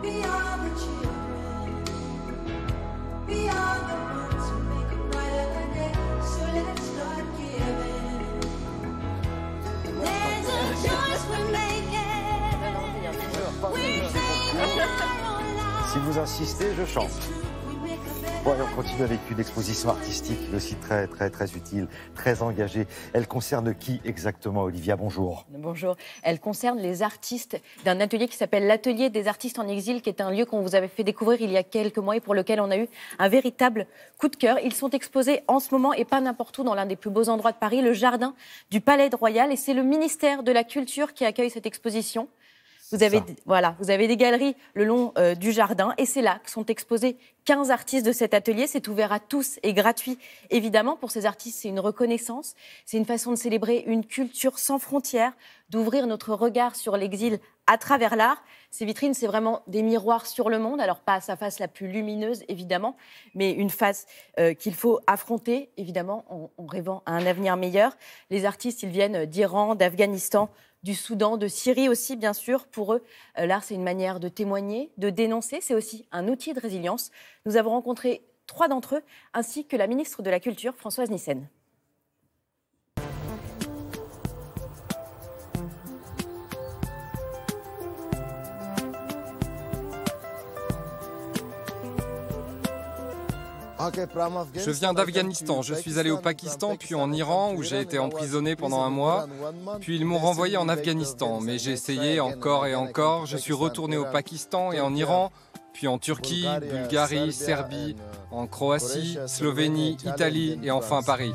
Si vous insistez, je chante. Bon, allez, on continue avec une exposition artistique aussi très utile, très engagée. Elle concerne qui exactement, Olivia? Bonjour. Bonjour. Elle concerne les artistes d'un atelier qui s'appelle l'Atelier des artistes en exil, qui est un lieu qu'on vous avait fait découvrir il y a quelques mois et pour lequel on a eu un véritable coup de cœur. Ils sont exposés en ce moment et pas n'importe où, dans l'un des plus beaux endroits de Paris, le jardin du Palais Royal. Et c'est le ministère de la Culture qui accueille cette exposition. Vous avez des galeries le long du jardin et c'est là que sont exposés 15 artistes de cet atelier. C'est ouvert à tous et gratuit, évidemment. Pour ces artistes, c'est une reconnaissance, c'est une façon de célébrer une culture sans frontières, d'ouvrir notre regard sur l'exil à travers l'art. Ces vitrines, c'est vraiment des miroirs sur le monde. Alors, pas sa face la plus lumineuse, évidemment, mais une face qu'il faut affronter, évidemment, en rêvant à un avenir meilleur. Les artistes, ils viennent d'Iran, d'Afghanistan, du Soudan, de Syrie aussi, bien sûr. Pour eux, l'art, c'est une manière de témoigner, de dénoncer. C'est aussi un outil de résilience. Nous avons rencontré 3 d'entre eux, ainsi que la ministre de la Culture, Françoise Nyssen. Je viens d'Afghanistan, je suis allé au Pakistan, puis en Iran, où j'ai été emprisonné pendant un mois. Puis ils m'ont renvoyé en Afghanistan, mais j'ai essayé encore et encore. Je suis retourné au Pakistan et en Iran, puis en Turquie, Bulgarie, Serbie, en Croatie, Slovénie, Italie et enfin Paris.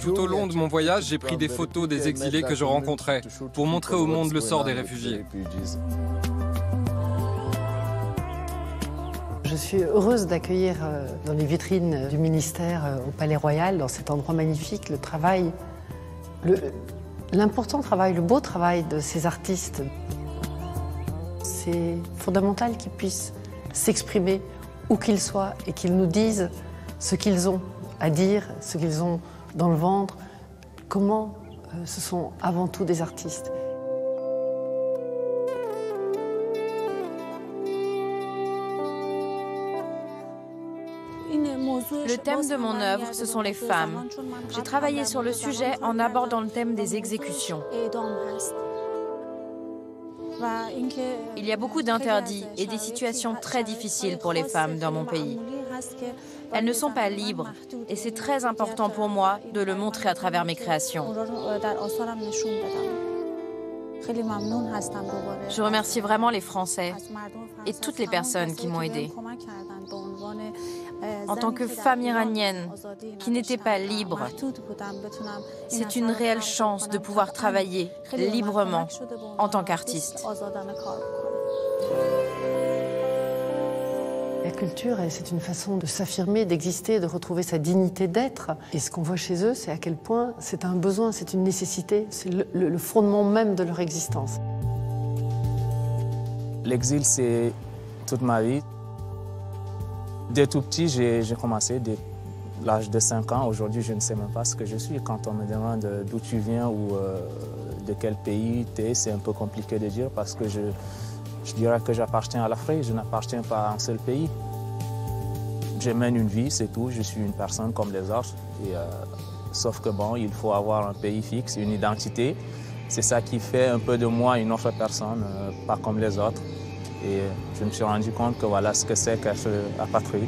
Tout au long de mon voyage, j'ai pris des photos des exilés que je rencontrais pour montrer au monde le sort des réfugiés. Je suis heureuse d'accueillir dans les vitrines du ministère au Palais Royal, dans cet endroit magnifique, le travail, l'important travail, le beau travail de ces artistes. C'est fondamental qu'ils puissent s'exprimer où qu'ils soient et qu'ils nous disent ce qu'ils ont à dire, ce qu'ils ont dans le ventre, comment ce sont avant tout des artistes. Le thème de mon œuvre, ce sont les femmes. J'ai travaillé sur le sujet en abordant le thème des exécutions. Il y a beaucoup d'interdits et des situations très difficiles pour les femmes dans mon pays. Elles ne sont pas libres et c'est très important pour moi de le montrer à travers mes créations. Je remercie vraiment les Français et toutes les personnes qui m'ont aidée. En tant que femme iranienne qui n'était pas libre, c'est une réelle chance de pouvoir travailler librement en tant qu'artiste. La culture, c'est une façon de s'affirmer, d'exister, de retrouver sa dignité d'être. Et ce qu'on voit chez eux, c'est à quel point c'est un besoin, c'est une nécessité, c'est le fondement même de leur existence. L'exil, c'est toute ma vie. Dès tout petit, j'ai commencé, dès l'âge de 5 ans. Aujourd'hui, je ne sais même pas ce que je suis. Quand on me demande d'où tu viens ou de quel pays tu es, c'est un peu compliqué de dire parce que je dirais que j'appartiens à l'Afrique, je n'appartiens pas à un seul pays. Je mène une vie, c'est tout. Je suis une personne comme les autres. Sauf que bon, il faut avoir un pays fixe, une identité. C'est ça qui fait un peu de moi une autre personne, pas comme les autres. Et je me suis rendu compte que voilà ce que c'est qu'être apatride.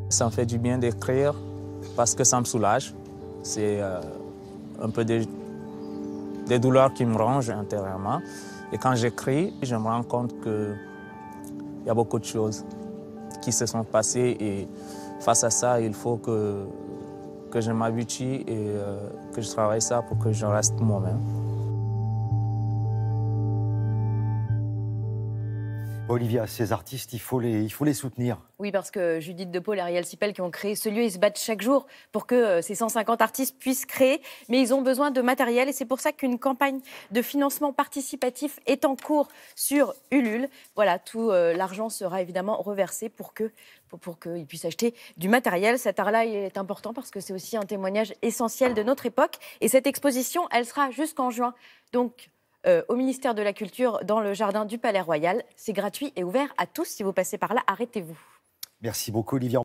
Ça me fait du bien d'écrire parce que ça me soulage. C'est un peu des douleurs qui me rongent intérieurement. Et quand j'écris, je me rends compte qu'il y a beaucoup de choses qui se sont passées. Et face à ça, il faut que je m'habitue et que je travaille ça pour que je reste moi-même. Olivia, ces artistes, il faut les soutenir. Oui, parce que Judith De Paul et Ariel Sipel qui ont créé ce lieu, ils se battent chaque jour pour que ces 150 artistes puissent créer, mais ils ont besoin de matériel et c'est pour ça qu'une campagne de financement participatif est en cours sur Ulule. Voilà, tout l'argent sera évidemment reversé pour qu'ils puissent acheter du matériel. Cet art-là est important parce que c'est aussi un témoignage essentiel de notre époque. Et cette exposition, elle sera jusqu'en juin. Donc, au ministère de la Culture, dans le jardin du Palais Royal. C'est gratuit et ouvert à tous. Si vous passez par là, arrêtez-vous. Merci beaucoup, Olivia.